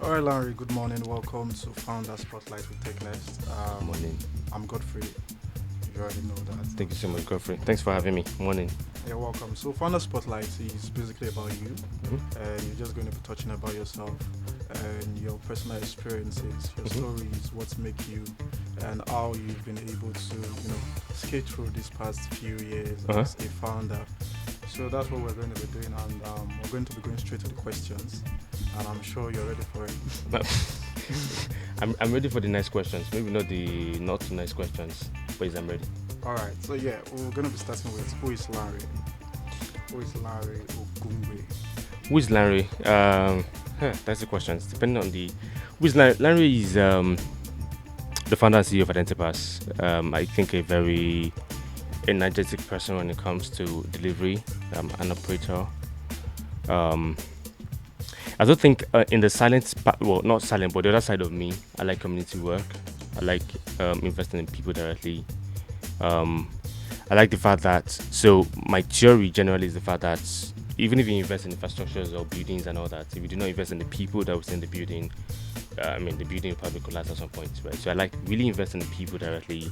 All right, Larry, good morning. Welcome to Founder Spotlight with TechNest. Morning. I'm Godfrey. You already know that. Thank you so much, Godfrey. Thanks for having me. Morning. You're welcome. So, Founder Spotlight is basically about you, Mm-hmm. and you're just going to be touching about yourself and your personal experiences, your stories, what make you, and how you've been able to, skate through these past few years as a founder. So that's what we're going to be doing, and we're going to be going straight to the questions, and I'm sure you're ready for it. I'm ready for the nice questions. Maybe not the not too nice questions, but I'm ready. All right. So yeah, we're going to be starting with who is Lanre? Who is Lanre Ogungbe? Who is Lanre? That's the question. It's depending on the who is Lanre. Lanre is the founder and CEO of IdentityPass. I think a very energetic person when it comes to delivery. An operator. I don't think in the silent, not silent, but the other side of me, I like community work. I like investing in people directly. I like the fact that, so my theory generally is the fact that even if you invest in infrastructures or buildings and all that, if you do not invest in the people that will stay in the building, the building will probably collapse at some point, right? So I like really invest in the people directly,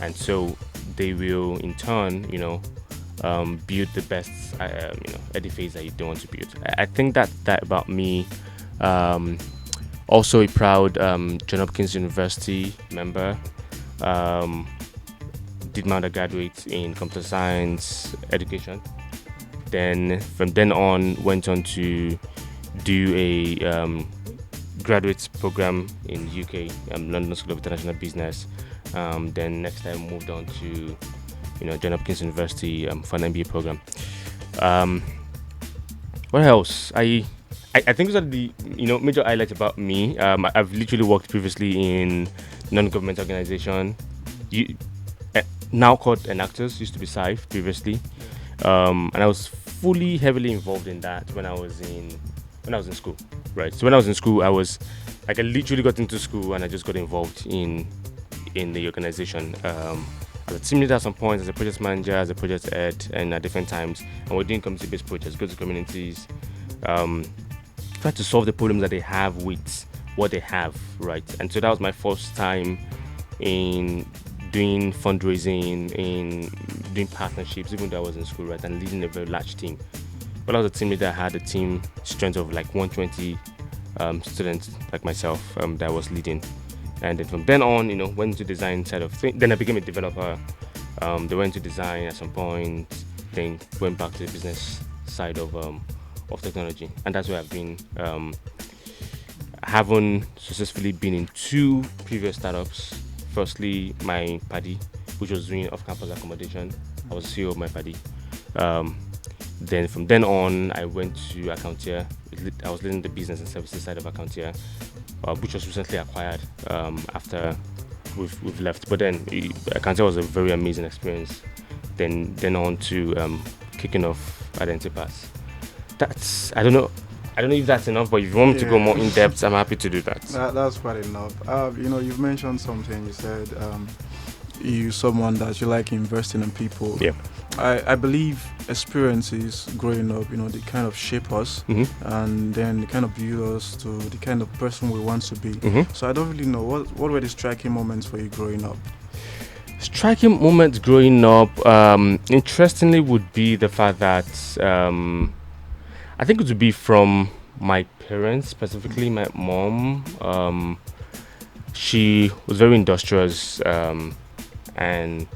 and so they will in turn, build the best, edifice that you don't want to build. I think that about me. Also a proud John Hopkins University member. Did my undergraduate in computer science education. Then from then on, went on to do a graduate program in UK, London School of International Business. Then next time moved on to John Hopkins University for an MBA program. What else? I think those are the major highlights about me. I've literally worked previously in non-government organization, now called Enactors, used to be SIFE previously, and I was heavily involved in that when I was in school, right? So when I was in school, I literally got into school and I just got involved in the organization. As a team leader at some point, as a project manager, as a project head, and at different times, and we're doing community-based projects, go to communities, try to solve the problems that they have with what they have, right? And so that was my first time in doing fundraising, in doing partnerships, even though I was in school, right, and leading a very large team. When I was a team leader, I had a team strength of like 120 students like myself that I was leading. And then from then on, went to design side of things. Then I became a developer. They went to design at some point. Then went back to the business side of technology, and that's where I've been. Having successfully been in two previous startups. Firstly, my paddy, which was doing off-campus accommodation. I was CEO of my paddy. Then from then on, I went to Accountia. I was leading the business and services side of Accountia, which was recently acquired after we've left. But then Accountia was a very amazing experience. Then on to kicking off IdentityPass. That's I don't know if that's enough, but if you want me to go more in depth, I'm happy to do that. That's quite enough. You've mentioned something. You said you're someone that you like investing in people. Yeah. I believe experiences growing up, they kind of shape us, and then they kind of build us to the kind of person we want to be. So I don't really know what were the striking moments for you growing up. Striking moments growing up, interestingly, would be the fact that I think it would be from my parents, specifically my mom. She was very industrious, and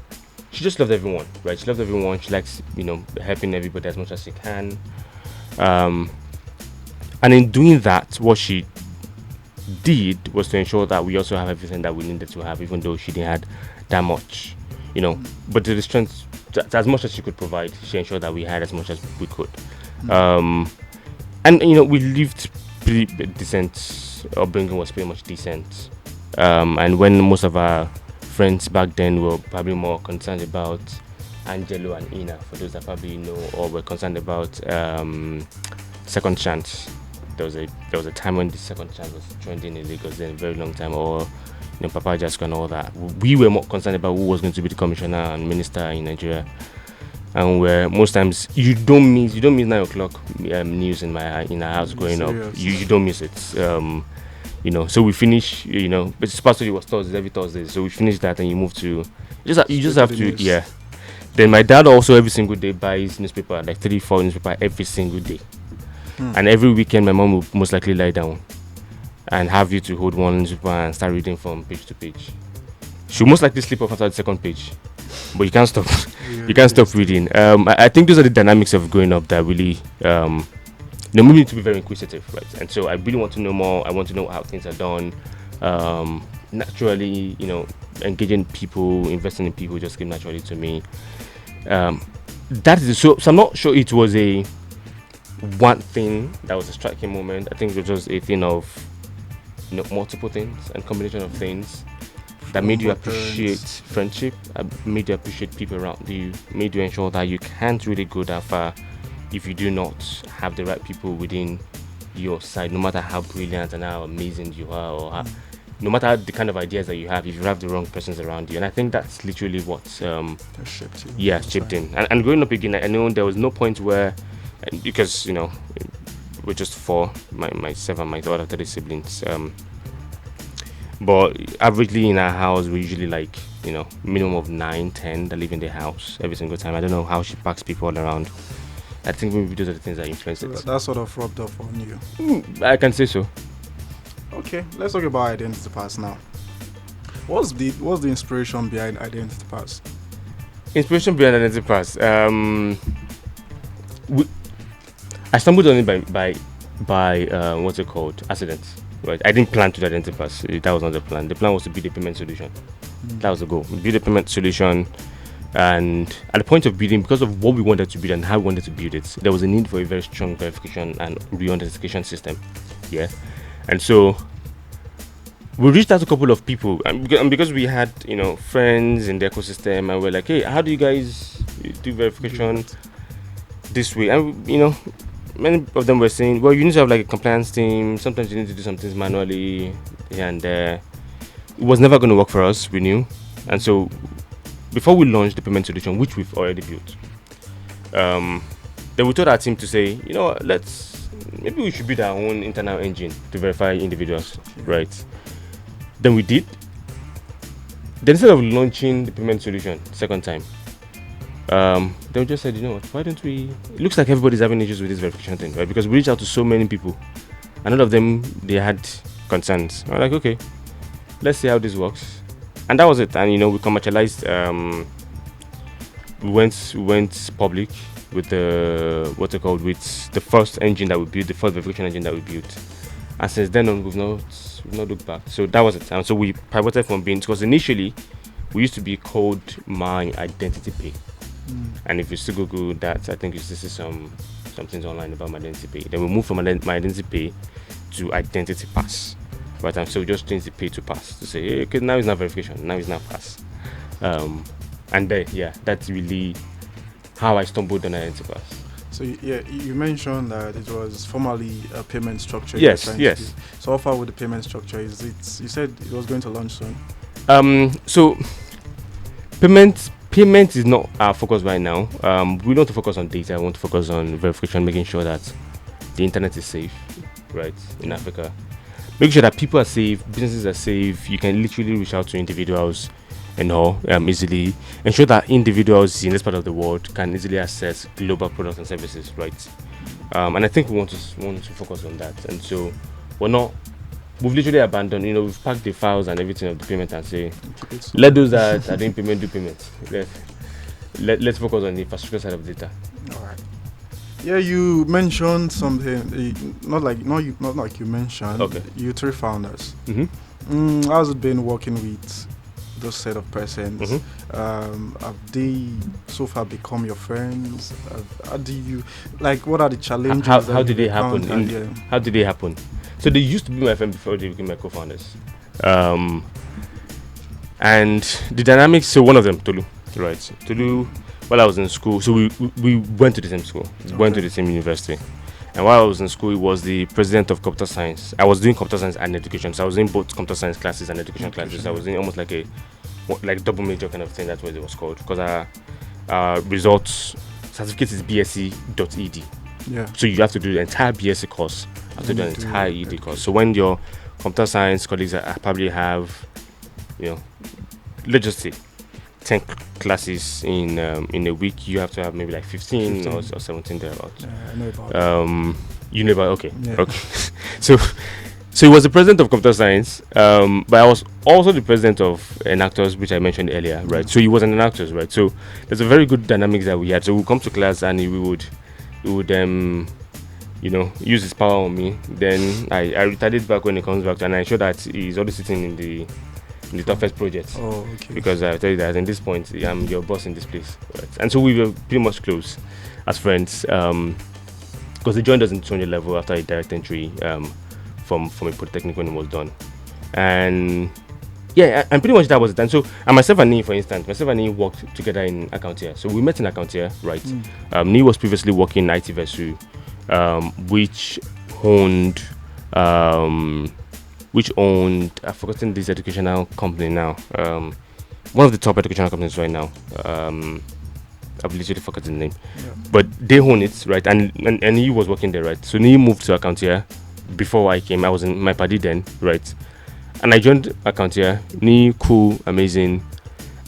she just loved everyone, right? She loved everyone. She likes, helping everybody as much as she can. And in doing that, what she did was to ensure that we also have everything that we needed to have, even though she didn't have that much, But to the strength, as much as she could provide, she ensured that we had as much as we could. And we lived pretty decent. Upbringing was pretty much decent. And when most of our friends back then were probably more concerned about Angelo and Ina, for those that probably know, or were concerned about second chance. There was a time when the second chance was trending in Lagos, then a very long time, or Papa Jasko and all that. We were more concerned about who was going to be the commissioner and minister in Nigeria. And where most times you don't miss 9 o'clock news in our house growing up. You don't miss it. So we finish, but supposed to was Thursdays, every Thursday. So we finish that and you move to, you just have to, yeah. Then my dad also every single day buys newspaper, like 3-4 newspaper every single day. And every weekend my mom will most likely lie down and have you to hold one newspaper and start reading from page to page. She'll most likely sleep off after the second page, but you can't stop. You can't stop reading. I think those are the dynamics of growing up that really, made me to be very inquisitive, right? And so I really want to know more. I want to know how things are done. Naturally, engaging people, investing in people just came naturally to me. That is so I'm not sure it was a one thing that was a striking moment. I think it was just a thing of multiple things and combination of things that made you appreciate friendship, made you appreciate people around you, made you ensure that you can't really go that far if you do not have the right people within your side, no matter how brilliant and how amazing you are, or no matter the kind of ideas that you have, if you have the wrong persons around you. And I think that's literally what shaped in. And growing up again, I know there was no point where, because we're just four, myself and my daughter, 3 siblings, but averagely in our house we usually like minimum of 9-10 that live in the house every single time. I don't know how she packs people all around. I think maybe those are the things that influence it. That sort of rubbed off on you. I can say so. Okay, let's talk about IdentityPass now. What's the inspiration behind IdentityPass? Inspiration behind IdentityPass. I stumbled on it by what's it called? Accident. Right. I didn't plan to do IdentityPass. That was not the plan. The plan was to build a payment solution. That was the goal. Build a payment solution. And at the point of building, because of what we wanted to build and how we wanted to build it, there was a need for a very strong verification and re-authentication system. Yeah. And so we reached out to a couple of people, and because we had friends in the ecosystem, and we're like, hey, how do you guys do verification this way? And many of them were saying, well, you need to have like a compliance team. Sometimes you need to do some things manually here and there. It was never going to work for us, we knew. And so before we launched the payment solution, which we've already built, then we told our team to say, maybe we should build our own internal engine to verify individuals, right? Then we did. Then instead of launching the payment solution second time, then we just said, why don't we? It looks like everybody's having issues with this verification thing, right? Because we reached out to so many people, and all of them, they had concerns. We're like, okay, let's see how this works. And that was it. And we commercialized. We went public with with the first engine that we built, the first verification engine that we built. And since then on, we've not looked back. So that was it. And so we pivoted from being, because initially we used to be called My Identity Pay. And if you still Google that, I think you still see some things online about My Identity Pay. Then we moved from My Identity Pay to IdentityPass. Right, and so we just changed the pay to pass to say, hey, okay, now it's not verification, now it's not pass. And then, that's really how I stumbled on IdentityPass. So you mentioned that it was formerly a payment structure. Yes. So how far with the payment structure is it? You said it was going to launch soon. So payment is not our focus right now. We want to focus on data. I want to focus on verification, making sure that the internet is safe, right, in Africa. Make sure that people are safe, businesses are safe. You can literally reach out to individuals and all easily. Ensure that individuals in this part of the world can easily access global products and services, right? And I think we want to focus on that. And so we've literally abandoned, we've packed the files and everything of the payment and say, let those that are doing payment do payment. Let's focus on the infrastructure side of data. All right. Yeah, you mentioned something. Not like you mentioned. Okay. You 3 founders. Mm-hmm. How's it been working with those set of persons? Mm-hmm. Have they so far become your friends? How do you what are the challenges? How did they happen? How did they happen? So they used to be my friend before they became my co-founders. And the dynamics. So one of them, Tolu, right? Tolu. While I was in school, so we went to the same school, went to the same university. And while I was in school, he was the president of computer science. I was doing computer science and education, so I was in both computer science classes and education classes. I was in almost like a double major kind of thing. That's what it was called, because our results certificate is bsc.ed. Yeah. So you have to do the entire BSc course after the entire ED course. So when your computer science colleagues that probably have, you know, let's just say 10 classes in a week. You have to have maybe like 15 or 17 thereabouts. I know about that. You know about, okay. Yeah. Okay. so he was the president of computer science, but I was also the president of Enactors, which I mentioned earlier, right? So he was an Enactors, right? So there's a very good dynamics that we had. So we'd come to class and he would you know, use his power on me. Then I retaliate back when he comes back, and I ensure that he's always sitting in the toughest project. Oh, okay. Because I tell you that at this point, I'm your boss in this place, right? And so we were pretty much close as friends. Because he joined us in 200 level after a direct entry from a polytechnic when it was done. And yeah, and pretty much that was it. And so, and myself and Nee, for instance, worked together in Accountia. So we met in Accountia, right? Nee was previously working in IT Versu, which owned, I've forgotten this educational company now. One of the top educational companies right now. I've literally forgotten the name. Yeah. But they own it, right? And he was working there, right? So he moved to Accountia before I came. I was in my party then, right? And I joined Accountia. Ni, cool, amazing.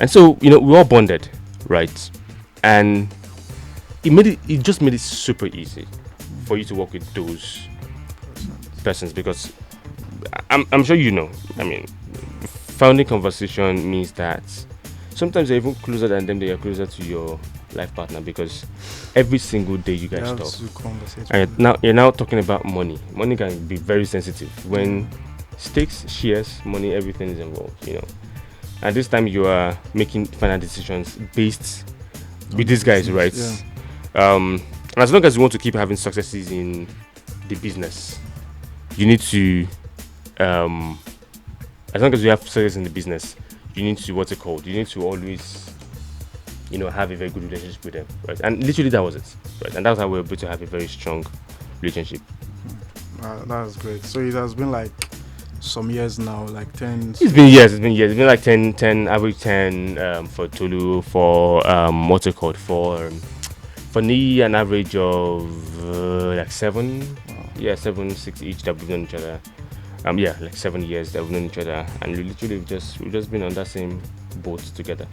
And so, you know, we all bonded, right? And it just made it super easy for you to work with those persons, because I'm sure you know, I mean, founding conversation means that sometimes you're even closer than them, they are closer to your life partner, because every single day you guys talk. And you're now talking about money. Money can be very sensitive when stakes, shares, money, everything is involved, you know. And this time you are making final decisions based with these guys, right? Yeah. And as long as you want to keep having successes in the business, you need to as long as you have success in the business, you need to, what's it called? You need to always, you know, have a very good relationship with them, right? And literally that was it, right? And that's how we're able to have a very strong relationship. That's great. So it has been like some years now, like 10. It's been years. It's been like 10, average 10 for Tolu, for what's it called? For Nee, an average of like 7. Wow. Yeah, 7, 6 each that we've known each other. Yeah, like 7 years that we've known each other, and we literally we've just been on that same boat together.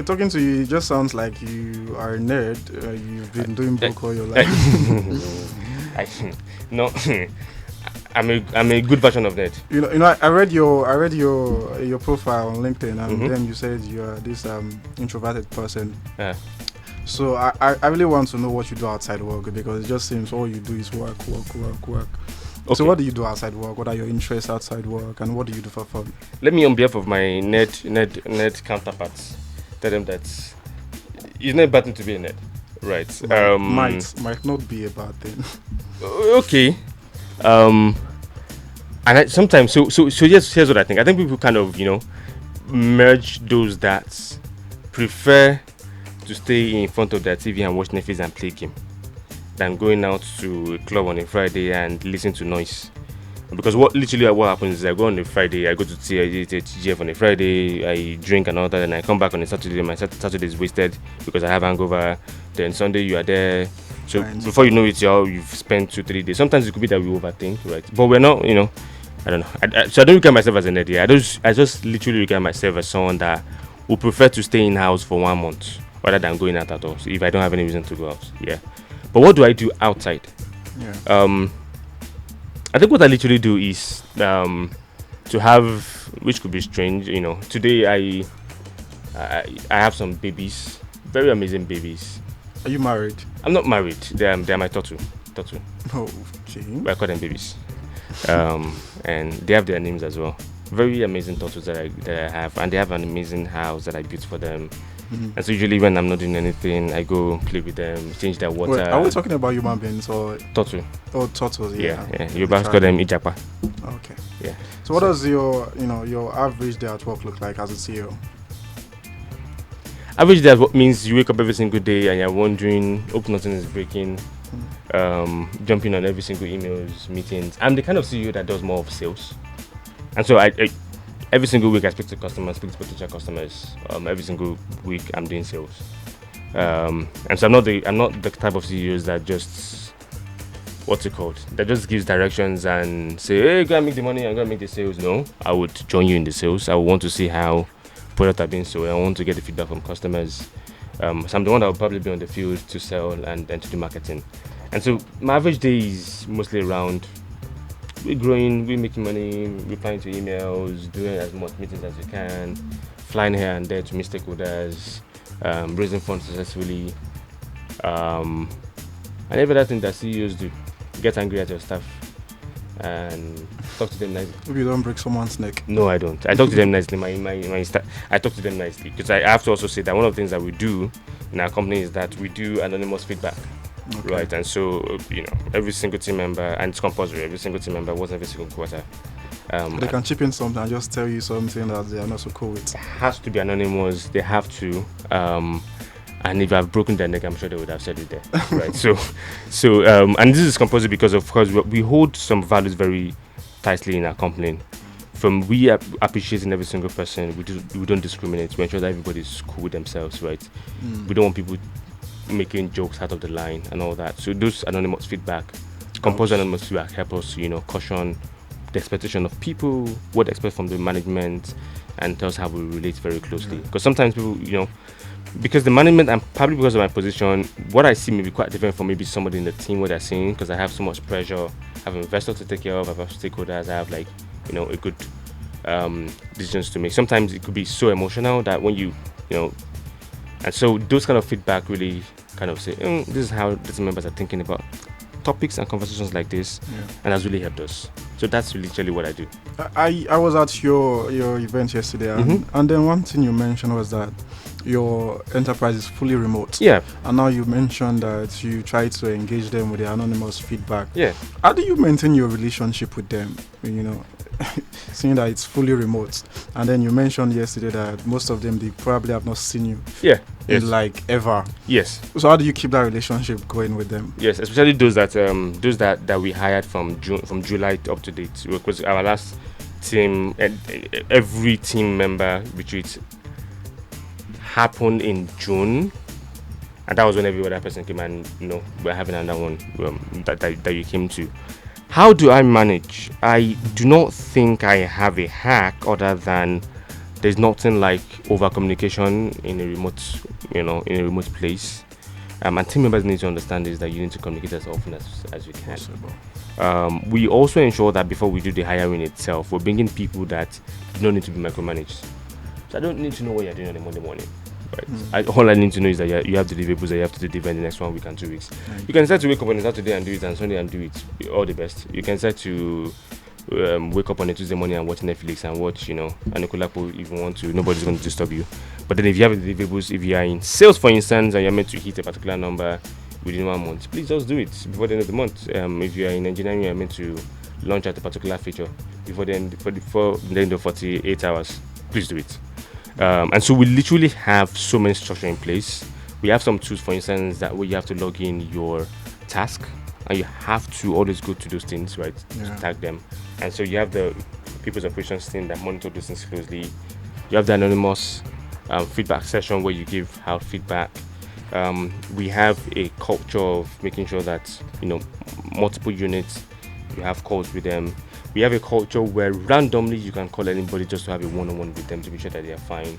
Talking to you, it just sounds like you are a nerd. You've been doing book all your life. No, I'm a good version of that. You know. I read your profile on LinkedIn, and then you said you are this introverted person. Yeah. So I really want to know what you do outside work, because it just seems all you do is work. Okay. So what do you do outside work? What are your interests outside work, and what do you do for fun? Let me, on behalf of my nerd counterparts, tell them that it's not a bad thing to be a nerd, right? Might not be a bad thing. Okay. And sometimes, so here's what I think. I think people kind of, you know, merge those that prefer to stay in front of their TV and watch Netflix and play game than going out to a club on a Friday and listen to noise. Because what happens is I go on a Friday, I go to TGF on a Friday, I drink and all that, and I come back on a Saturday. My Saturday is wasted because I have hangover. Then Sunday you are there. So before you know it, you've spent 2-3 days. Sometimes it could be that we overthink, right? But we're not, you know, I don't know. So I don't regard myself as an idiot. I just literally regard myself as someone that would prefer to stay in house for 1 month rather than going out at all. So if I don't have any reason to go out, yeah. But what do I do outside? Yeah. I think what I literally do is to have, which could be strange, you know. Today I have some babies, very amazing babies. Are you married? I'm not married. They're my turtle. Oh, okay. I call them babies, and they have their names as well. Very amazing turtles that I have, and they have an amazing house that I built for them. And so usually when I'm not doing anything, I go play with them, change their water. Wait, are we talking about human beings or turtle? Oh, turtles. Yeah. You call them ijapa. Okay. Yeah. So what does your average day at work look like as a CEO? Average day at work means you wake up every single day and you're wondering, hope nothing is breaking, jumping on every single emails, meetings. I'm the kind of CEO that does more of sales, and so I every single week I speak to customers, speak to potential customers. Every single week I'm doing sales, and so I'm not the type of CEOs that just what's it called? That just gives directions and say, hey, go and make the money, I'm gonna make the sales. No, I would join you in the sales. I would want to see how products are being sold. I want to get the feedback from customers. So I'm the one that will probably be on the field to sell and to do marketing. And so my average day is mostly around we're growing, we're making money, replying to emails, doing as much meetings as we can, flying here and there to meet stakeholders, raising funds successfully, and every other thing that CEOs do. Get angry at your staff and talk to them nicely. If you don't break someone's neck. No, I don't. I talk to them nicely. I talk to them nicely because I have to also say that one of the things that we do in our company is that we do anonymous feedback. Okay. Right, and so every single team member, and it's compulsory. Every single team member was every single quarter. They can chip in something and just tell you something that they are not so cool with. It has to be anonymous. They have to. And if I've broken their neck, I'm sure they would have said it there. Right. So, and this is compulsory because, of course, we hold some values very tightly in our company. From we appreciating every single person, we don't discriminate. We ensure that everybody's cool with themselves. Right. We don't want people making jokes out of the line and all that. So those anonymous feedback, compulsory anonymous feedback, help us, caution the expectation of people, what they expect from the management, and tell us how we relate very closely. Because sometimes people, because the management, and probably because of my position, what I see may be quite different from maybe somebody in the team what they're seeing, because I have so much pressure. I have investors to take care of, I have stakeholders, I have a good decisions to make. Sometimes it could be so emotional that when and so those kind of feedback really kind of say, this is how the team members are thinking about topics and conversations like this, and has really helped us. So that's literally what I do. I was at your event yesterday, and then one thing you mentioned was that your enterprise is fully remote. Yeah. And now you mentioned that you try to engage them with the anonymous feedback. Yeah. How do you maintain your relationship with them? Seeing that it's fully remote, and then you mentioned yesterday that most of them, they probably have not seen you in ever. Yes. So how do you keep that relationship going with them? Yes, especially those that we hired from July up to date, because our last team, every team member retreat happened in June, and that was when every other person came, and we're having another one that you came to. How do I manage? I do not think I have a hack other than there's nothing like over communication in a remote place. And team members need to understand is that you need to communicate as often as you can. We also ensure that before we do the hiring itself, we're bringing people that don't need to be micromanaged. So I don't need to know what you're doing on a Monday morning. Right. All I need to know is that you have the deliverables that you have to deliver in the next 1 week and 2 weeks. You can start to wake up on a Saturday and do it, and Sunday and do it. All the best. You can start to wake up on a Tuesday morning and watch Netflix and watch, Anokolapo if you want to. Nobody's going to disturb you. But then if you have the deliverables, if you are in sales, for instance, and you're meant to hit a particular number within 1 month, please just do it before the end of the month. If you are in engineering, you're meant to launch out a particular feature before the end of 48 hours, please do it. And so we literally have so many structure in place. We have some tools, for instance, that where you have to log in your task, and you have to always go to those things, right? To tag them. And so you have the people's operations team that monitor those things closely. You have the anonymous feedback session where you give out feedback. We have a culture of making sure that multiple units, you have calls with them. We have a culture where randomly you can call anybody just to have a one-on-one with them to be sure that they are fine.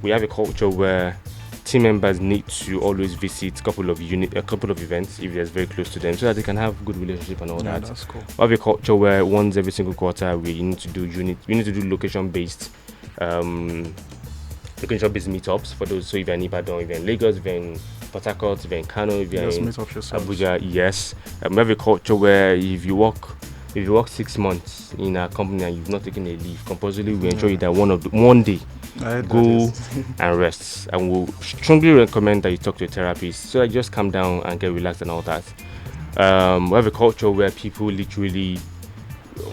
We have a culture where team members need to always visit a couple of events if they're very close to them, so that they can have good relationship and all that. That's cool. We have a culture where once every single quarter we need to do location-based meetups for those. So if you're in Ibadan, if you're in Lagos, if you're in Port Harcourt, if you're in Kano, if you're in Abuja, yes. We have a culture where if you work 6 months in a company and you've not taken a leave, compulsorily we ensure you that one day go and rest. And we'll strongly recommend that you talk to a therapist so that you just calm down and get relaxed and all that. We have a culture where people literally,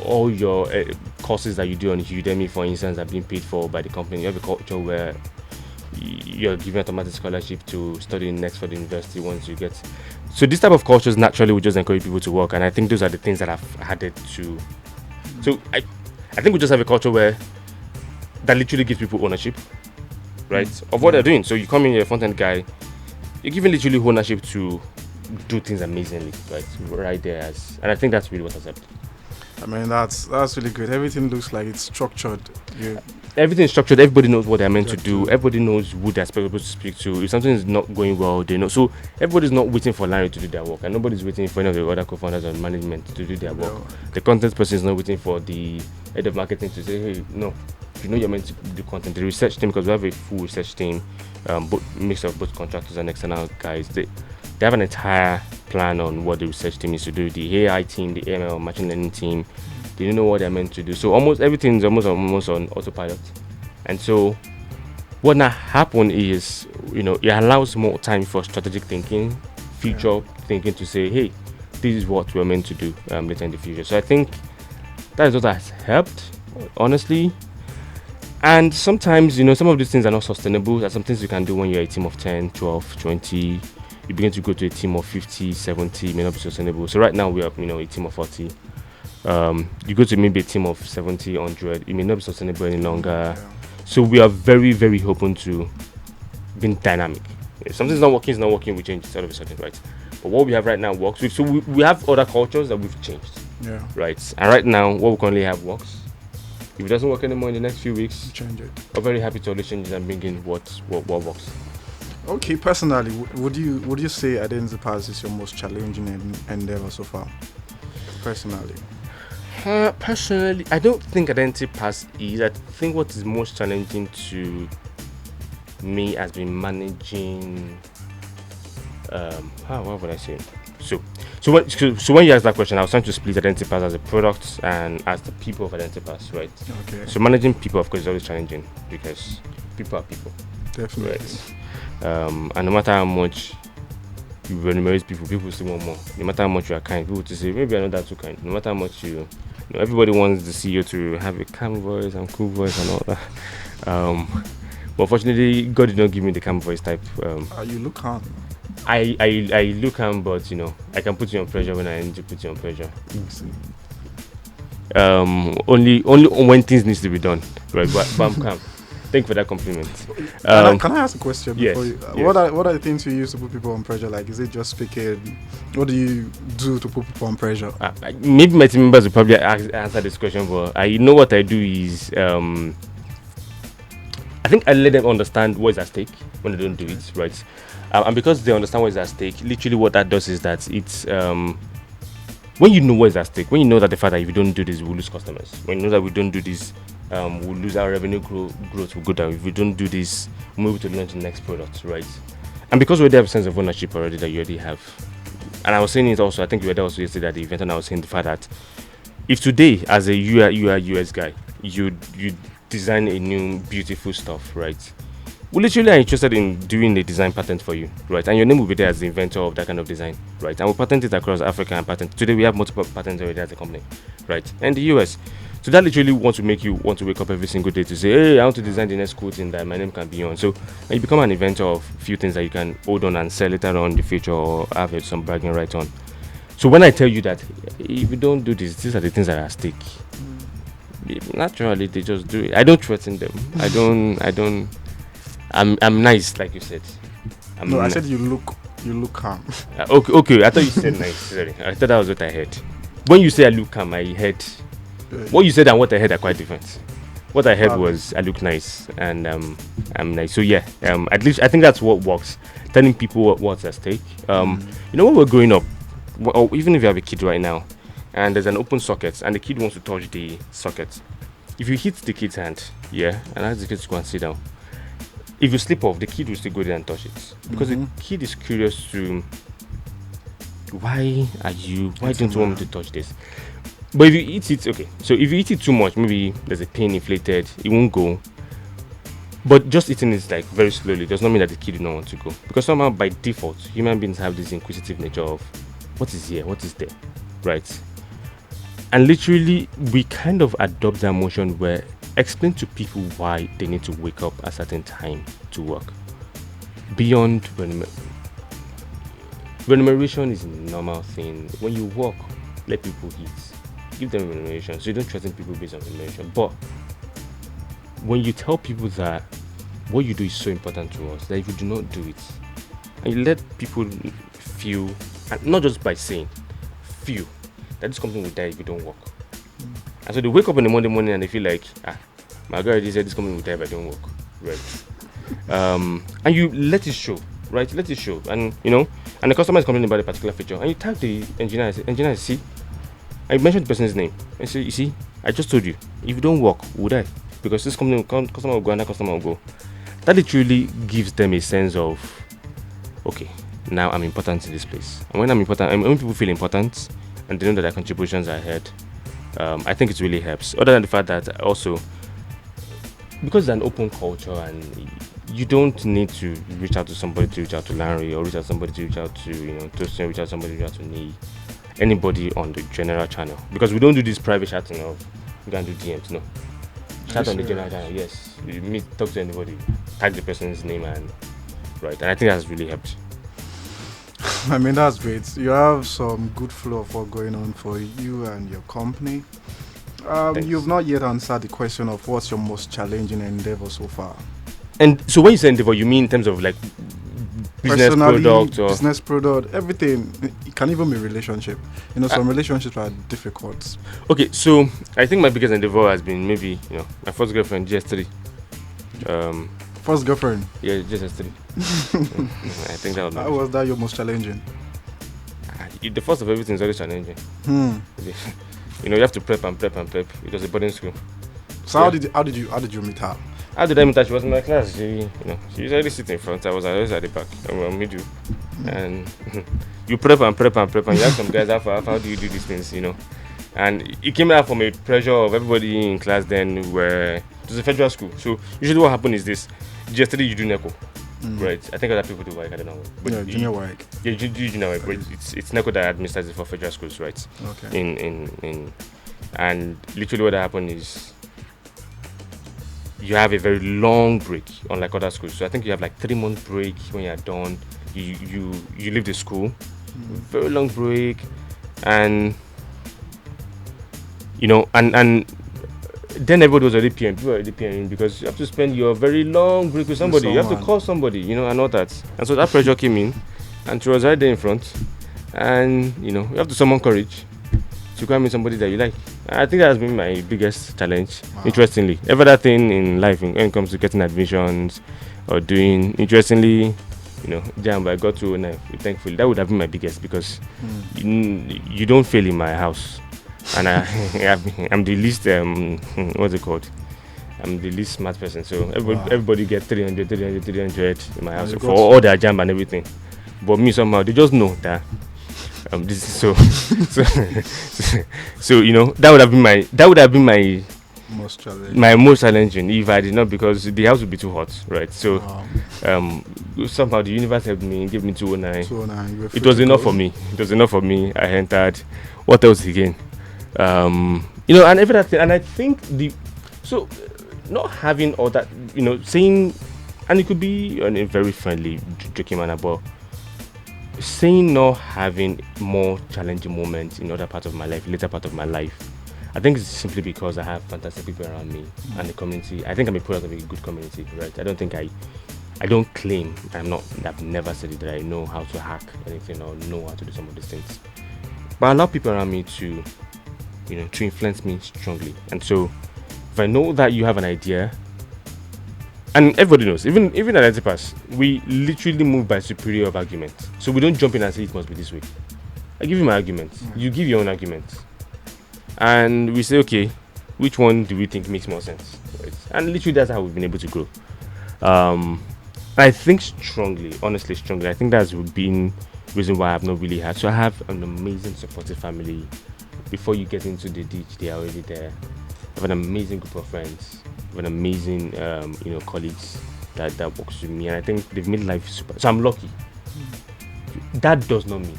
all your courses that you do on Udemy, for instance, are being paid for by the company. You have a culture where you're given automatic scholarship to study next for the university once you get. So this type of cultures naturally would just encourage people to work, and I think those are the things that I've added to. So I think we just have a culture where that literally gives people ownership, right, of what they're doing. So you come in, you're a front-end guy, you're giving literally ownership to do things amazingly, right there. And I think that's really what has happened. I mean, that's really good. Everything looks like it's structured. Everything is structured. Everybody knows what they're meant to do. Everybody knows who they're supposed to speak to. If something is not going well, they know. So everybody's not waiting for Lanre to do their work, and nobody's waiting for any of the other co-founders or management to do their work. The content person is not waiting for the head of marketing to say, "Hey, no, you know you're meant to do content." The research team, because we have a full research team, mix of both contractors and external guys. They have an entire plan on what the research team is to do. The AI team, the ML machine learning team. They don't know what they're meant to do. So almost everything is almost on autopilot. And so what now happen is, it allows more time for strategic thinking, future thinking, to say, hey, this is what we're meant to do later in the future. So I think that is what has helped, honestly. And sometimes, some of these things are not sustainable. There are some things you can do when you're a team of 10, 12, 20. You begin to go to a team of 50, 70, it may not be sustainable. So right now we are, a team of 40. You go to maybe a team of 70, 100, it may not be sustainable any longer. So we are very, very open to being dynamic. If something's not working, it's not working, we change it all of a sudden, right? But what we have right now works. So we have other cultures that we've changed, right? And right now, what we currently have works. If it doesn't work anymore in the next few weeks, change it. We're very happy to always change it and bring in what works. Okay, personally, would you say IdentityPass is your most challenging endeavor so far? Personally, I don't think IdentityPass is. I think what is most challenging to me has been managing. What would I say? So when you asked that question, I was trying to split IdentityPass as a product and as the people of IdentityPass, right? Okay. So managing people, of course, is always challenging because people are people. Definitely. Right. And no matter how much you remunerate people still want more. No matter how much you are kind, people to say maybe I'm not that too kind. No matter how much everybody wants the CEO to have a calm voice and cool voice and all that. But fortunately, God did not give me the calm voice type. You look calm. I look calm, but I can put you on pressure when I need to put you on pressure. Only when things needs to be done, right? But I'm calm. Thank you for that compliment. Can I ask a question? Yes. What are the things you use to put people on pressure? Like, is it just speaking? What do you do to put people on pressure? Maybe my team members will probably answer this question, but I know what I do is I think I let them understand what is at stake when they don't do it, right? And because they understand what is at stake, literally what that does is that it's when you know what is at stake, when you know that the fact that if you don't do this, we'll lose customers. When you know that we don't do this, we'll lose our revenue growth will go down. If we don't do this, we'll move to launch the next product, right? And because we already have a sense of ownership already that you already have. And I was saying it also, I think you were there also yesterday at the event, and I was saying the fact that if today, as a UI UX guy, you design a new beautiful stuff, right? We literally are interested in doing the design patent for you, right? And your name will be there as the inventor of that kind of design, right? And we patent it across Africa and patent. Today we have multiple patents already as a company, right? And the US. So that literally wants to make you want to wake up every single day to say, hey, I want to design the next cool thing that my name can be on. So you become an inventor of few things that you can hold on and sell later on in the future or have some bragging right on. So when I tell you that if you don't do this, these are the things that are at stake. Naturally, they just do it. I don't threaten them. I'm nice, like you said. I said you look calm. Okay. I thought you said nice. Sorry, I thought that was what I heard. When you say I look calm, I heard what you said and what I heard are quite different. What I heard was I look nice and I'm nice. So yeah, at least I think that's what works. Telling people what's at stake. When we're growing up, or even if you have a kid right now, and there's an open socket, and the kid wants to touch the socket, if you hit the kid's hand, and ask the kid to go and sit down. If you slip off, the kid will still go there and touch it because the kid is curious to why don't you want me to touch this? But if you eat it, okay. So if you eat it too much, maybe there's a pain inflated, it won't go. But just eating it like very slowly does not mean that the kid will not want to go. Because somehow by default, human beings have this inquisitive nature of what is here, what is there, right? And literally, we kind of adopt that motion where explain to people why they need to wake up at a certain time to work. Beyond remuneration is a normal thing. When you work, let people eat. Give them remuneration. So you don't threaten people based on remuneration. But when you tell people that what you do is so important to us, that if you do not do it, and you let people feel and not just by saying, feel that this company will die if you don't work. And so they wake up in the Monday morning and they feel like, my guy already said this company will die if I don't work, right? And you let it show, right? Let it show, and and the customer is complaining about a particular feature, and you tag the engineer and say, engineer, see, I mentioned the person's name, and say, you see, I just told you, if you don't work, we'll die, because this company customer will go and that customer will go. That literally gives them a sense of, okay, now I'm important in this place, and when I'm important, and when people feel important and they know that their contributions are ahead, I think it really helps. Other than the fact that also, because it's an open culture and you don't need to reach out to somebody to reach out to Lanre, or reach out to somebody to reach out to Tosin, reach out to somebody to reach out to me, anybody on the general channel, because we don't do this private chatting of we can do DMs. No, chat on the general channel. Yes, you meet, talk to anybody, tag the person's name, and right. And I think that's really helped. I mean, that's great. You have some good flow of what going on for you and your company. You've not yet answered the question of what's your most challenging endeavor so far. And so when you say endeavor, you mean in terms of like business product or business product, everything. It can even be relationship. Some relationships are difficult. Okay, so I think my biggest endeavor has been maybe my first girlfriend, GS3. First girlfriend? Yeah, GS3. I think that was. How was that your most challenging? The first of everything is always challenging. You have to prep. It was a boarding school. So how did you meet her? How did I meet her? She was in my class. She usually sit in front. I was always at the back. Middle. And you prep. You have some guys how do you do these things? And it came out from a pressure of everybody in class then, where it was a federal school. So usually what happened is this: yesterday you do NECO. Right, I think other people do WAEC, I don't know. But yeah, junior WAEC. Yeah, junior WAEC, but it's NECO that administers it for federal schools, right? Okay. And literally what happened is you have a very long break, unlike other schools. So I think you have like 3-month break when you're done. You leave the school, very long break, and and then everybody was already PMing. People were already PMing because you have to spend your very long break with somebody. You have to call somebody, and all that. And so that pressure came in, and she was right there in front. And you have to summon courage to go and meet somebody that you like. I think that has been my biggest challenge. Wow. Interestingly, every other thing in life, when it comes to getting admissions or doing, interestingly, Jam, I got to 09. Thankfully, that would have been my biggest, because you don't fail in my house. And I'm the least what's it called? I'm the least smart person. So everybody gets 300 in my house for all their jam and everything. But me somehow they just know that this is so that would have been my most challenging if I did not, because the house would be too hot, right? So somehow the universe helped me, gave me 209. It was enough for me. I entered. What else again? And everything, and I think not having all that, saying, and it could be in a very friendly, joking manner, but saying not having more challenging moments in other parts of my life, later part of my life, I think it's simply because I have fantastic people around me and the community. I think I'm a product of a good community, right? I don't claim, I've never said it that I know how to hack anything or know how to do some of these things, but I allow people around me to influence me strongly. And so if I know that you have an idea, and everybody knows, even at IdentityPass, we literally move by superior of argument. So we don't jump in and say it must be this way. I give you my argument, you give your own argument, and we say, okay, which one do we think makes more sense? Right? And literally that's how we've been able to grow. I think honestly strongly, I think that's been the reason why I've not really had. So I have an amazing supportive family. Before you get into the ditch, they are already there. I have an amazing group of friends. I have an amazing, colleagues that works with me, and I think they've made life super. So I'm lucky. That does not mean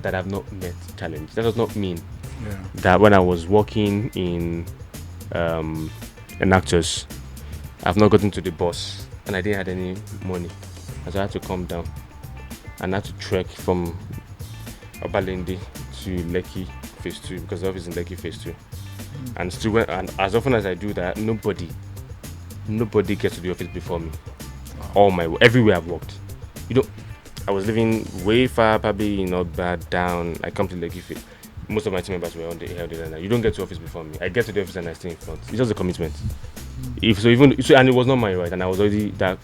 that I've not met challenge. That does not mean that when I was working in an actors, I've not gotten to the boss and I didn't have any money, and so I had to come down and I had to trek from Obalende to Lekki phase 2, because the office is in Lekki phase 2. And still, and as often as I do that, nobody gets to the office before me. Everywhere I've worked, I was living way far, probably not bad down. I come to Lekki. Most of my team members were on the elderly, and you don't get to office before me. I get to the office and I stay in front. It's just a commitment. If so, even so, and it was not my right, and I was already that.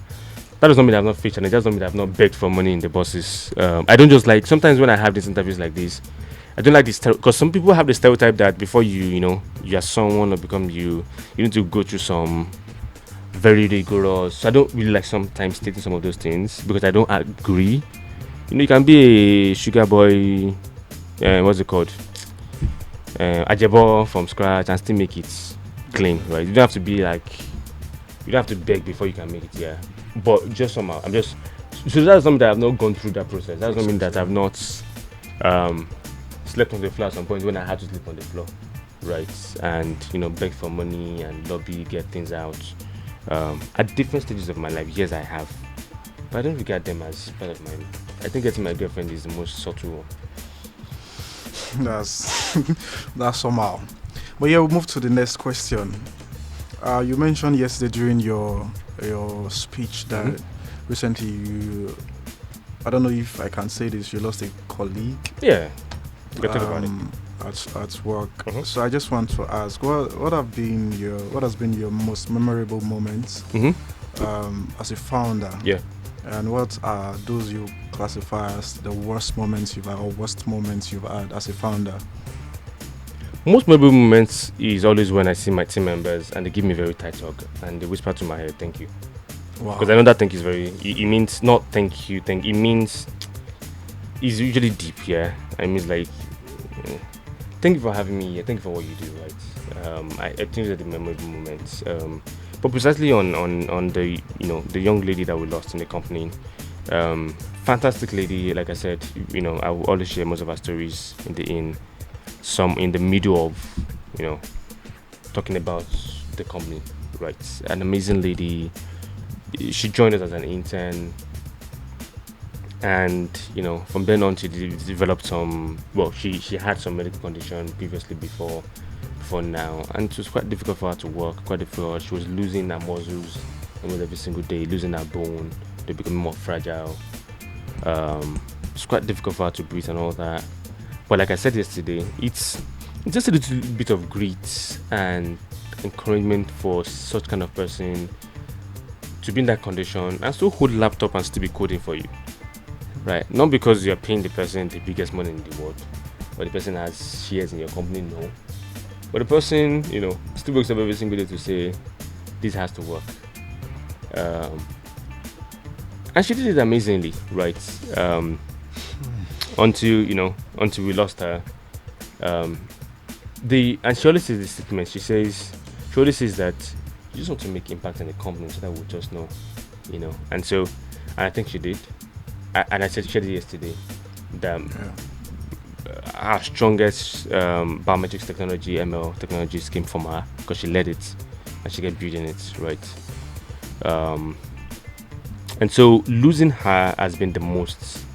That does not mean I've not faced, and it does not mean I've not begged for money in the bosses. I don't just like sometimes when I have these interviews like this, I don't like this because some people have the stereotype that before you are someone or become you need to go through some very rigorous. So I don't really like sometimes stating some of those things because I don't agree. You can be a sugar boy, what's it called? Ajebo from scratch and still make it clean, right? You don't have to be like, you don't have to beg before you can make it, yeah. But just somehow, so that's something that I've not gone through that process. That doesn't mean that I've not slept on the floor at some point when I had to sleep on the floor, right? And, beg for money and lobby, get things out. At different stages of my life, yes, I have. But I don't regard them as part of mine. I think getting my girlfriend is the most subtle one. That's somehow. But yeah, we'll move to the next question. You mentioned yesterday during your speech that recently you, I don't know if I can say this, you lost a colleague. Yeah, you can talk about it. At work. So I just want to ask, what has been your most memorable moments as a founder? Yeah. And what are those you classify as the worst moments you've had or worst moments you've had as a founder? Most memorable moments is always when I see my team members and they give me a very tight hug and they whisper to my head, "Thank you." Wow. Because I know that thank you is it means not thank you, it means it's usually deep, yeah. It means like, thank you for having me here, thank you for what you do, right? I think these are the memorable moments. But precisely on the the young lady that we lost in the company, fantastic lady. Like I said, I will always share most of our stories some in the middle of talking about the company, right? An amazing lady. She joined us as an intern, and from then on she developed some. Well, she had some medical condition previously before now, and it was quite difficult for her to work. Quite difficult. She was losing her muscles almost every single day, losing her bone. They becoming more fragile. It's quite difficult for her to breathe and all that. But like I said yesterday, it's just a little bit of grit and encouragement for such kind of person to be in that condition and still hold laptop and still be coding for you, right? Not because you're paying the person the biggest money in the world, or the person has shares in your company, no. But the person, still wakes up every single day to say, this has to work. And she did it amazingly, right? Until we lost her. And she always says this statement. She always says that you just want to make impact in the company so that we'll just know, And I think she did. And I said she did yesterday that our strongest biometrics technology, ML technologies came from her because she led it and she kept building it, right? And so losing her has been the most,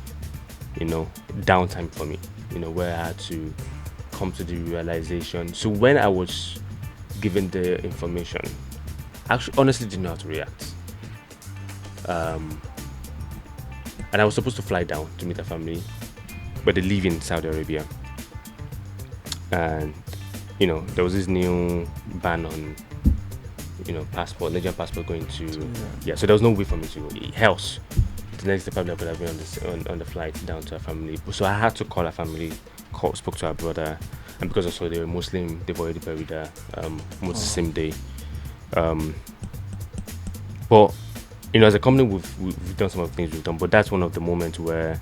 downtime for me, where I had to come to the realization. So when I was given the information, I actually honestly didn't know how to react. And I was supposed to fly down to meet her family, but they live in Saudi Arabia. And, there was this new ban on, Nigerian passport going to, so there was no way for me to go. Else, the next day probably I could have been on the flight down to her family. So I had to call her family, spoke to her brother, and because also they were Muslim, they've already buried her almost the same day. But, as a company, we've done some of the things we've done, but that's one of the moments where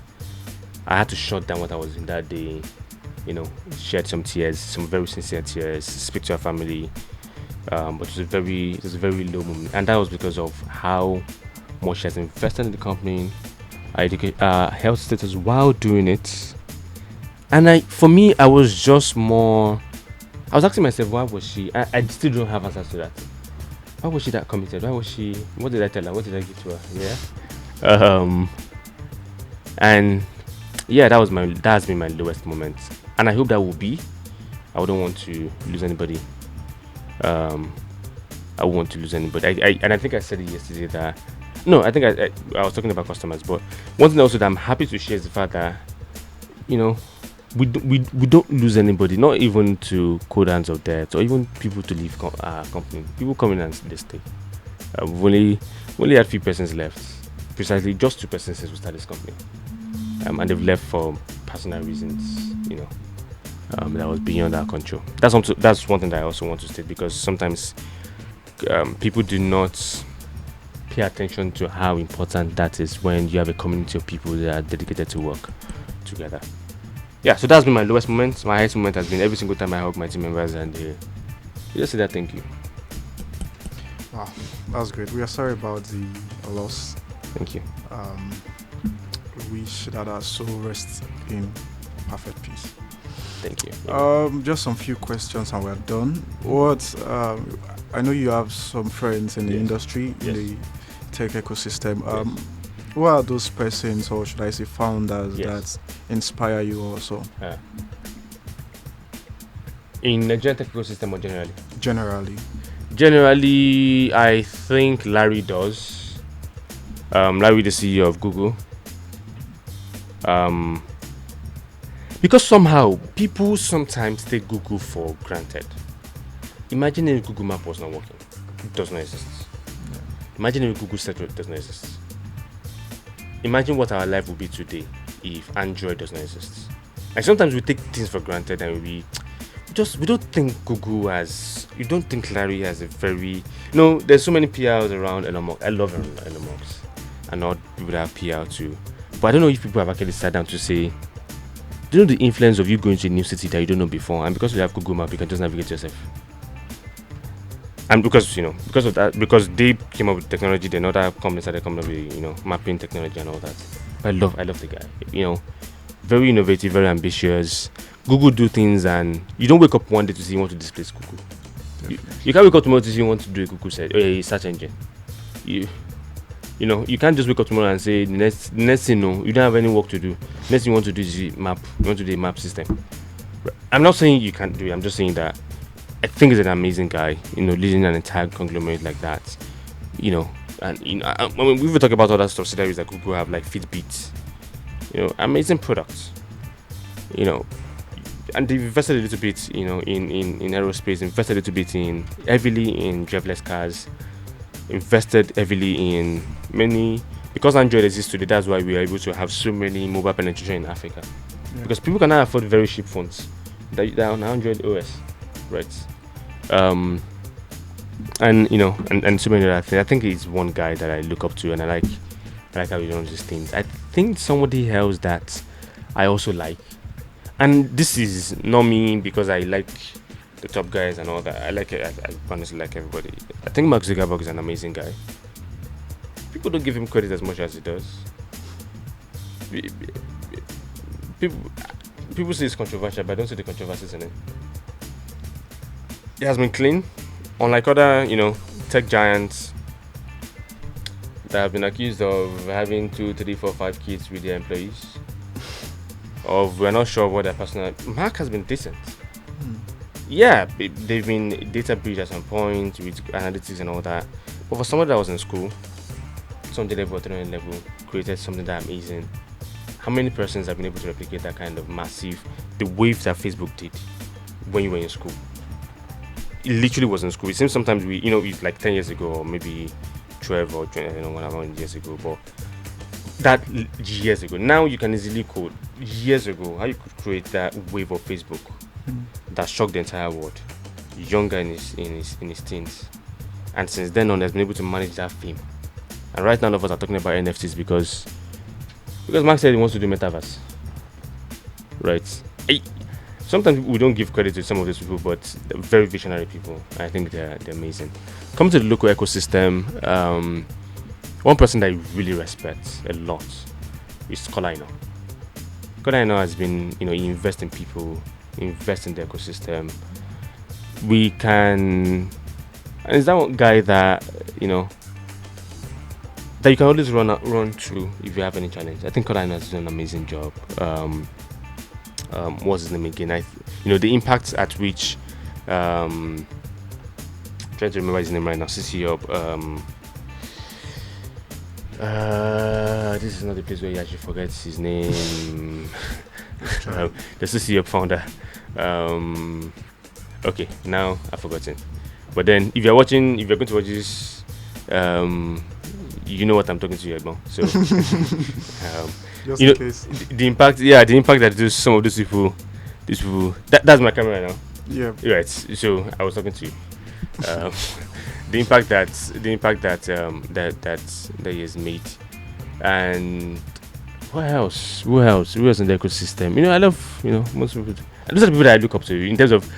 I had to shut down what I was in that day, shed some tears, some very sincere tears, speak to her family. But it was a very low moment, and that was because of how much she has invested in the company, health status while doing it. And I was just more. I was asking myself, why was she? I still don't have answers to that. Why was she that committed? Why was she? What did I tell her? What did I give to her? Yeah. And yeah, that has been my lowest moment, and I hope that will be. I wouldn't want to lose anybody. I want to lose anybody. And I think I said it yesterday that No, I think I was talking about customers, but one thing also that I'm happy to share is the fact that, you know, we don't lose anybody, not even to cold hands of death or even people to leave company. People come in and they stay. We've only had few persons left, precisely just 2 persons since we started this company, and they've left for personal reasons, that was beyond our control. That's one thing that I also want to state, because sometimes people do not pay attention to how important that is when you have a community of people that are dedicated to work together. Yeah, so that's been my lowest moment. My highest moment has been every single time I hug my team members and they just say that thank you. Wow, that's great. We are sorry about the loss. Thank you. We wish that our soul rests in perfect peace. Thank you. Just some few questions and we're done. I know you have some friends in the industry, in the tech ecosystem. Who are those persons, or should I say founders, that inspire you also? In the tech ecosystem or generally? Generally, I think Larry does. Larry, the CEO of Google. Because somehow people sometimes take Google for granted. Imagine if Google Map was not working. It does not exist. Yeah. Imagine if Google Search does not exist. Imagine what our life would be today if Android does not exist. Like sometimes we take things for granted and we don't think Google as, you don't think Larry as a very, there's so many PRs around Elon Musk. I love Elon Musk and all people that have PR too. But I don't know if people have actually sat down to say, do you know the influence of you going to a new city that you don't know before, and because you have Google Map, you can just navigate yourself. And because of that, because they came up with technology, then other companies started coming up with mapping technology and all that. But I love the guy. Very innovative, very ambitious. Google do things, and you don't wake up one day to say you want to displace Google. You can't wake up tomorrow to say you want to do a Google search engine. You can't just wake up tomorrow and say the next thing, you don't have any work to do. Next thing you want to do is map. You want to do a map system. I'm not saying you can't do it. I'm just saying that I think he's an amazing guy. Leading an entire conglomerate like that. And when we talk about other subsidiaries that Google have, like Fitbit, amazing products. And they've invested a little bit, in aerospace. Invested a little bit heavily in driverless cars. Invested heavily in many, because Android exists today. That's why we are able to have so many mobile penetration in Africa, because people cannot afford very cheap phones that are on Android OS, right? And so many other things. I think he's one guy that I look up to, and I like how he runs these things. I think somebody else that I also like, and this is not me because I like the top guys and all that. I like it. I honestly like everybody. I think Mark Zuckerberg is an amazing guy. People don't give him credit as much as he does. People say it's controversial, but I don't see the controversies in it. It has been clean, unlike other, tech giants that have been accused of having 2, 3, 4, 5 kids with their employees. We're not sure what their personal. Mark has been decent. Yeah, they've been data breach at some point with analytics and all that. But for somebody that was in school, 200 level, 300 level, created something that amazing. How many persons have been able to replicate that kind of massive, the wave that Facebook did when you were in school? It literally was in school. It seems sometimes it's like 10 years ago, or maybe 12 or 20, whatever years ago. But that years ago, now you can easily code. Years ago, how you could create that wave of Facebook that shocked the entire world. Younger in his teens, and since then on, has been able to manage that fame. And right now, all of us are talking about NFTs because Mark said he wants to do metaverse. Right? Sometimes we don't give credit to some of these people, but they're very visionary people. I think they're amazing. Coming to the local ecosystem, one person that I really respect a lot is Kolaino. Kolaino has been, he invests in people, invest in the ecosystem. And it's that one guy that that you can always run through if you have any challenge. I think Kolaino has done an amazing job. What's his name again? The impact at which trying to remember his name right now. CC of This is not the place where you actually forget his name. The CCUp founder. Okay, now I've forgotten. But then, if you're going to watch this, you know what I'm talking to you about. So, Just in case. The impact that some of these people, that's my camera now. Yeah. Right. So I was talking to you. The impact that he has made, and what else? Who else in the ecosystem? I love most people. Those are the people that I look up to in terms of,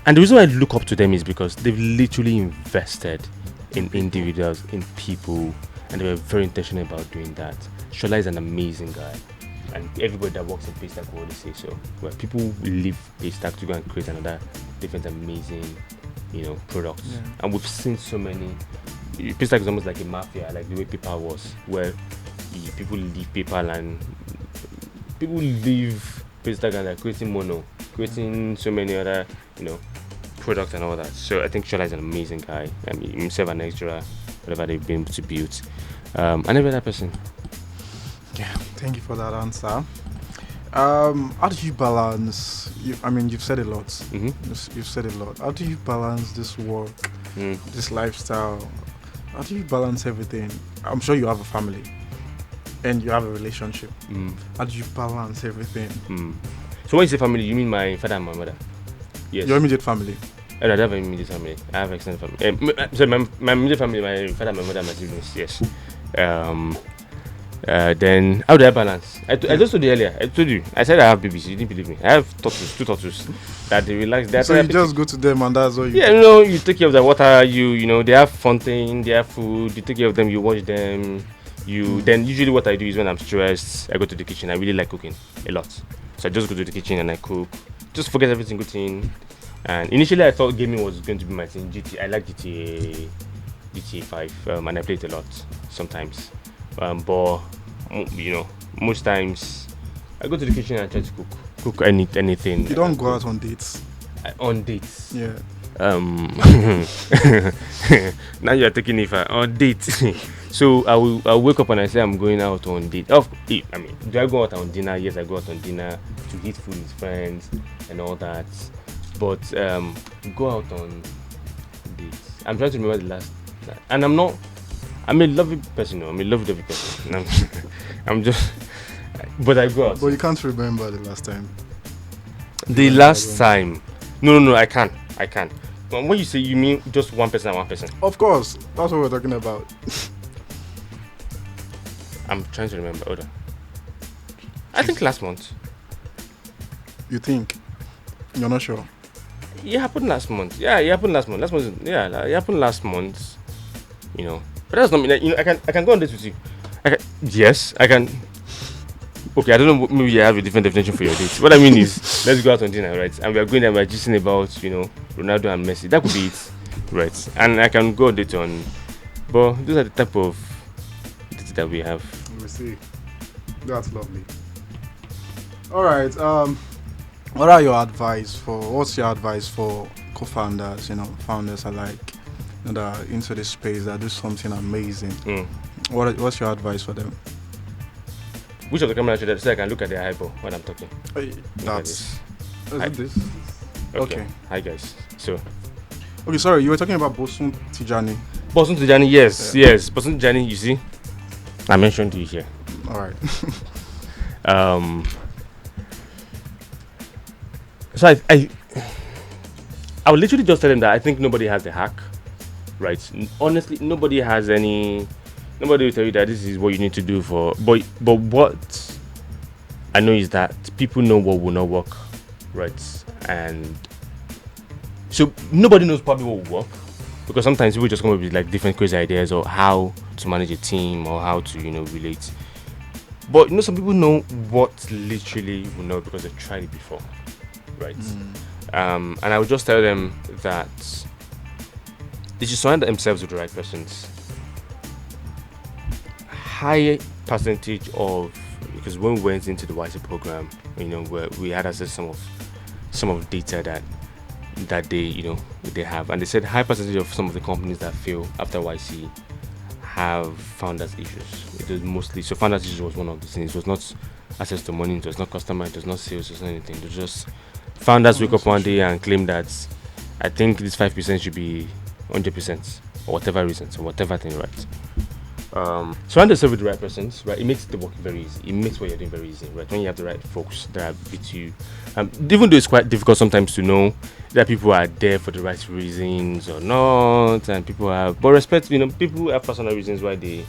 and the reason why I look up to them is because they've literally invested in individuals, in people, and they were very intentional about doing that. Shola is an amazing guy, and everybody that works in Paystack will always say so. Where people leave Paystack to go and create another different amazing, products. Yeah. And we've seen so many. Paystack is almost like a mafia, like the way PayPal was, where people leave PayPal and people leave Paystack and they're creating Mono, creating so many other, products and all that. So I think Shola is an amazing guy. I mean, himself and Extra, whatever they've been able to build. And every other person. Yeah, thank you for that answer. How do you balance? You've said a lot. Mm-hmm. You've said a lot. How do you balance this work, this lifestyle? How do you balance everything? I'm sure you have a family, and you have a relationship. How do you balance everything? So when you say family, you mean my father and my mother? Yes. Your immediate family. I don't have an immediate family. I have extended family. So my immediate family, my father, my mother, my siblings. Yes. Then how do I balance? I just told you earlier. I told you. I said I have babies. You didn't believe me. I have two tortoises that they relax. So you just go to them and that's all you. Yeah, you take care of the water. They have fountain. They have food. You take care of them. You watch them. Then usually what I do is when I'm stressed, I go to the kitchen. I really like cooking a lot, so I just go to the kitchen and I cook. Just forget every single thing. And initially I thought gaming was going to be my thing. I like GTA 5, and I play it a lot sometimes. But most times I go to the kitchen and try to cook anything. You don't go out on dates. On dates. Yeah. Now you're taking it on dates. So I'll wake up and I say I'm going out on date. Do I go out on dinner? Yes, I go out on dinner to eat food with friends and all that. But go out on dates. I'm trying to remember the last. And I'm a lovely person. I'm a lovely person. I'm just. But I go out. But you can't remember the last time. The last time. No, I can't. But when you say, you mean just one person and one person? Of course, that's what we're talking about. I'm trying to remember. Hold on. I think last month. You think? You're not sure? It happened last month. Yeah, it happened last month. It happened last month. But that's not me. I can go on this with you. Yes, I can. Okay, I don't know. Maybe you have a different definition for your date. What I mean is, let's go out on dinner, right? And we are going there. We're gisting about, Ronaldo and Messi. That could be it, right? And I can go date on. But those are the type of dates that we have. We see. That's lovely. All right. What's your advice for co-founders? Founders are like that are into this space that do something amazing. What's your advice for them? Which of the camera should I so I can look at their eyeball when I'm talking? This. Okay. Hi guys. So. Okay, sorry. You were talking about Bosun Tijani. Bosun Tijani, yes. Bosun Tijani. You see, I mentioned you here. All right. So I would literally just tell them that I think nobody has a hack, right? Honestly, nobody has any. Nobody will tell you that this is what you need to do for. But what I know is that people know what will not work, right? And so nobody knows probably what will work, because sometimes people just come up with like different crazy ideas or how to manage a team or how to relate. But some people know what literally will not, because they've tried it before, right? And I would just tell them that they should surround themselves with the right persons. High percentage of, because when we went into the YC program, where we had access to some of the data that they have, and they said high percentage of some of the companies that fail after YC have founders issues. It was mostly so founders issues was one of the things. It was not access to money. It was not customer. It was not sales. It was not anything. It was just founders wake up one day and claim that I think this 5% should be 100% or whatever reasons or whatever thing, right? Surround yourself with the right persons, right? It makes the work very easy. It makes what you're doing very easy, right? When you have the right folks that are with you, even though it's quite difficult sometimes to know that people are there for the right reasons or not, and people have, but respect, people have personal reasons why they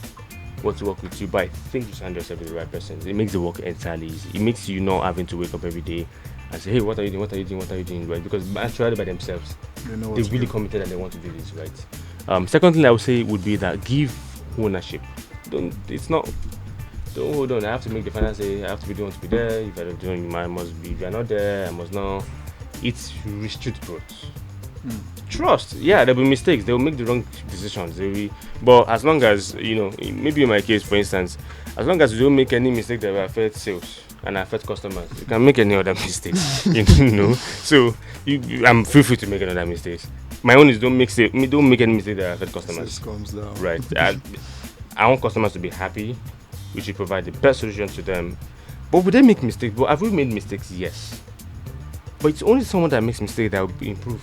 want to work with you. But I think you surround yourself with the right persons. It makes the work entirely easy. It makes you not having to wake up every day and say, hey, what are you doing? What are you doing? What are you doing? Right? Because actually by themselves, they're really committed and they want to do this, right? Second thing I would say would be that give ownership. Don't hold on. I have to make the finance say I have to be the one to be there. If I don't do it, I must be. If you're not there, I must not. It's restrict growth. Trust. Yeah, there'll be mistakes. They'll make the wrong decisions. But as long as maybe in my case, for instance, as long as you don't make any mistake that will affect sales and affect customers, you can make any other mistakes. So I'm free to make another mistakes. My own is don't make any mistake that affect customers. Comes down. Right. I want customers to be happy. We should provide the best solution to them. But would they make mistakes? But have we made mistakes? Yes. But it's only someone that makes mistakes that will improve.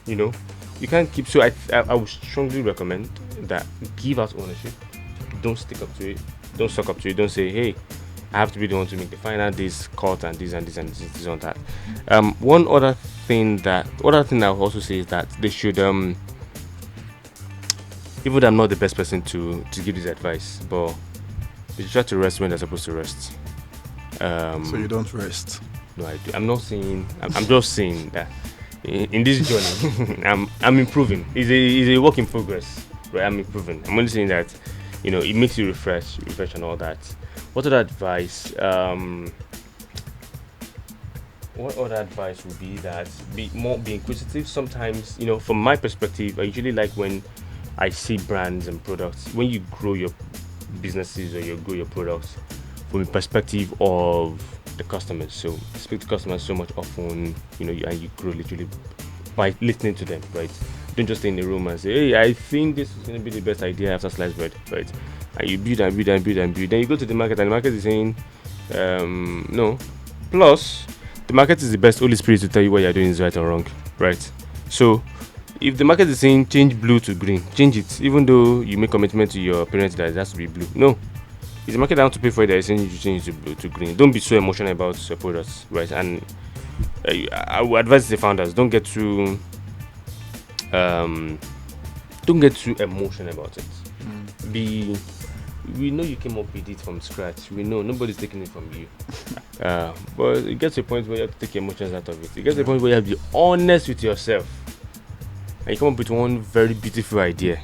You can't keep. So I would strongly recommend that give out ownership. Don't stick up to it. Don't suck up to it. Don't say, hey, I have to be the one to make the final this cut and this and this and this on that. One other thing I would also say is that they should even though I'm not the best person to give this advice, but they should try to rest when they're supposed to rest. So you don't rest? No, I do. I'm not saying. I'm just saying that in this journey, I'm improving. It's a work in progress, right? I'm improving. I'm only saying that, it makes you refresh and all that. What other advice? What other advice would be that be inquisitive. Sometimes, from my perspective, I usually like when I see brands and products. When you grow your businesses or you grow your products from the perspective of the customers. So speak to customers so much often, and you grow literally by listening to them, right? Don't just stay in the room and say, hey, I think this is going to be the best idea after sliced bread, right? And you build and build and build and build. Then you go to the market and the market is saying, no. Plus, the market is the best Holy Spirit to tell you what you're doing is right or wrong, right? So if the market is saying change blue to green, change it, even though you make commitment to your parents that it has to be blue. No. If the market down to pay for it, they're saying you should change it to blue to green. Don't be so emotional about your products, right? And I would advise the founders, don't get too emotional about it. We know you came up with it from scratch. We know nobody's taking it from you. But it gets to a point where you have to take emotions out of it. It gets to a point where you have to be honest with yourself. And you come up with one very beautiful idea.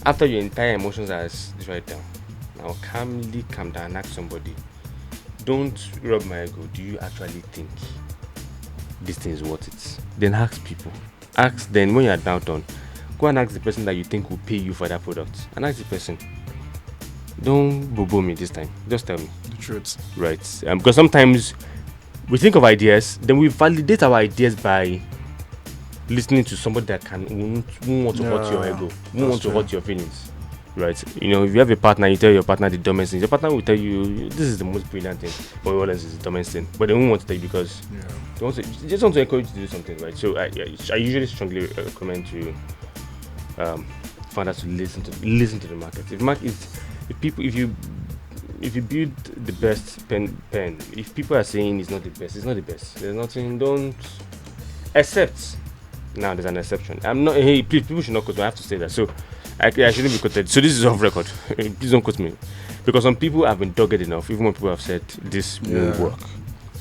After your entire emotions are right down, now calmly calm down and ask somebody, don't rub my ego. Do you actually think this thing is worth it? Then ask people. Then when you are now done, go and ask the person that you think will pay you for that product. And ask the person. Don't bobo me this time. Just tell me the truth. Right. Because sometimes we think of ideas, then we validate our ideas by listening to somebody that won't want to hurt your ego, won't want to hurt your feelings. Right. If you have a partner, you tell your partner the dumbest things. Your partner will tell you this is the most brilliant thing, but what else is the dumbest thing? But they won't want to tell you because they just want to encourage you to do something, right? So I usually strongly recommend to founders to listen to the market. If you build the best pen, if people are saying it's not the best, it's not the best. There's nothing. Don't accept. Now there's an exception. I'm not. Hey, please, people should not quote me. I have to say that. So I shouldn't be quoted. So this is off record. Please don't quote me, because some people have been dogged enough. Even when people have said this won't work,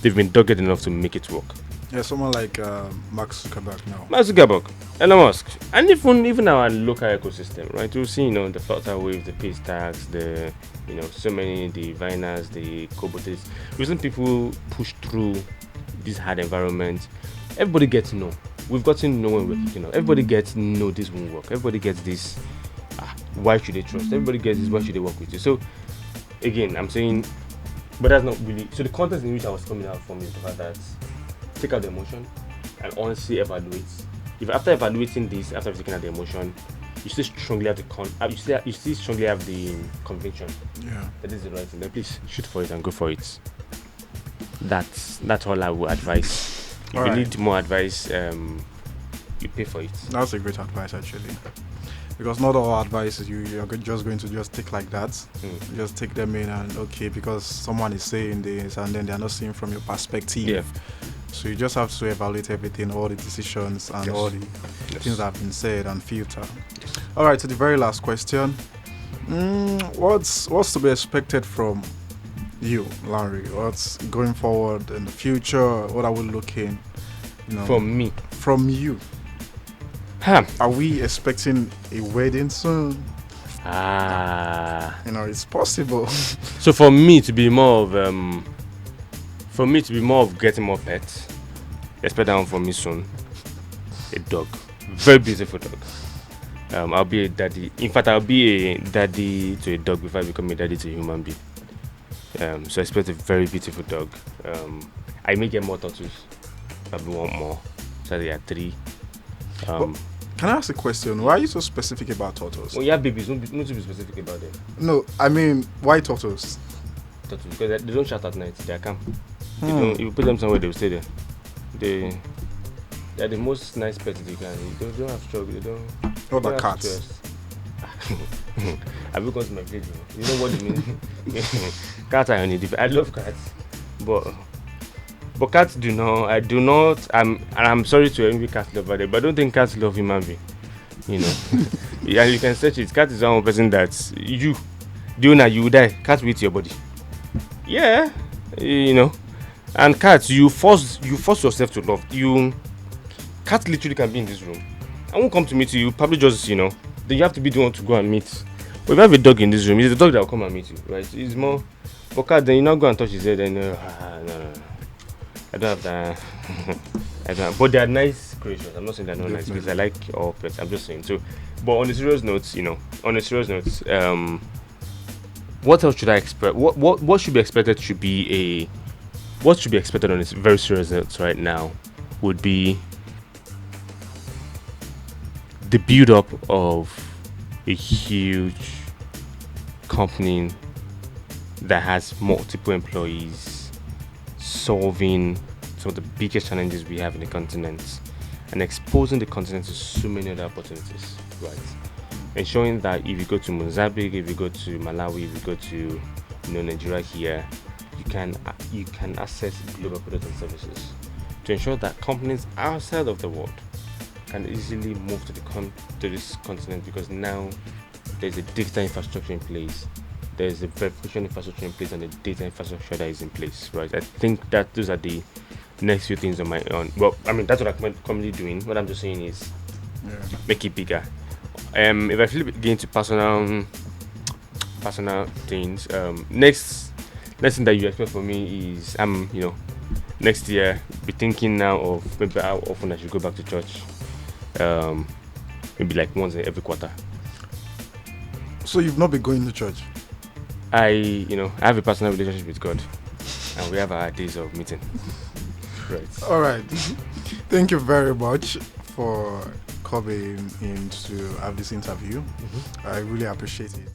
they've been dogged enough to make it work. Yeah, someone like Mark Zuckerberg now. Mark Zuckerberg, Elon Musk, and even our local ecosystem, right? You'll see, the Flutterwave, the Paystags, the so many, the Viners, the Kobotes. Recent people push through this hard environment. Everybody gets to know. We've gotten to know when we're kicking off. Everybody gets to know this won't work. Everybody gets this. Why should they trust? Everybody gets this. Why should they work with you? So, again, I'm saying, but that's not really. So the context in which I was coming out from is the fact that take out the emotion and honestly evaluate. If after evaluating this, after taking out the emotion, you still strongly have you still strongly have the conviction that this is the right thing, then please shoot for it and go for it. That's all I would advise. If you need more advice, you pay for it. That's a great advice, actually, because not all advice is you're just going to just take like that. Just take them in and okay, because someone is saying this and then they're not seeing from your perspective. Yeah. So you just have to evaluate everything, all the decisions and all the things that have been said, and filter. All right, to the very last question. What's to be expected from you, Lanre? What's going forward in the future? What are we looking, from me? From you. Are we expecting a wedding soon? It's possible. So for me to be more of getting more pets, expect that one for me soon. A dog, very beautiful dog. I'll be a daddy. In fact, I'll be a daddy to a dog before I become a daddy to a human being. So I expect a very beautiful dog. I may get more turtles. Probably want more. So there are 3. Can I ask a question? Why are you so specific about turtles? Well, yeah, babies. Not to be specific about them. No, I mean, why turtles? Turtles, because they don't shout at night. They are calm. If you put them somewhere, they will stay there. They're the most nice pets you can. They don't have struggle. They don't. What about cats? Have you gone to my village? You know what it means. Cats are only different. I love cats, but cats do not. I do not. I'm sorry to every cat lover there, but I don't think cats love human being. And you can search it. Cat is one person that you will die. Cat will eat your body. Yeah, and cats, you force yourself to love. Cat literally can be in this room. I won't come to meet you. Probably just then you have to be the one to go and meet. But if you have a dog in this room, it's the dog that will come and meet you, right? It's more for cat. Then you not go and touch his head. And no, I don't have that. I don't. But they are nice creatures. I'm not saying they're not nice because I like all pets. I'm just saying. So, but on a serious note, what else should I expect? What should be expected what should be expected on this very serious note right now would be the build-up of a huge company that has multiple employees, solving some of the biggest challenges we have in the continent and exposing the continent to so many other opportunities, right? Ensuring that if you go to Mozambique, if you go to Malawi, if you go to Nigeria here, you can access global products and services to ensure that companies outside of the world can easily move to this continent, because now there's a digital infrastructure in place, there's a verification infrastructure in place, and the data infrastructure that is in place, right? I think that those are the next few things on my own. Well, I mean, that's what I'm currently doing. What I'm just saying is make it bigger. If I flip again to personal things, next thing that you expect from me is next year be thinking now of maybe how often I should go back to church. Maybe like once every quarter. So you've not been going to church? I have a personal relationship with God, and we have our days of meeting. Right. All right. Thank you very much for coming in to have this interview. I really appreciate it.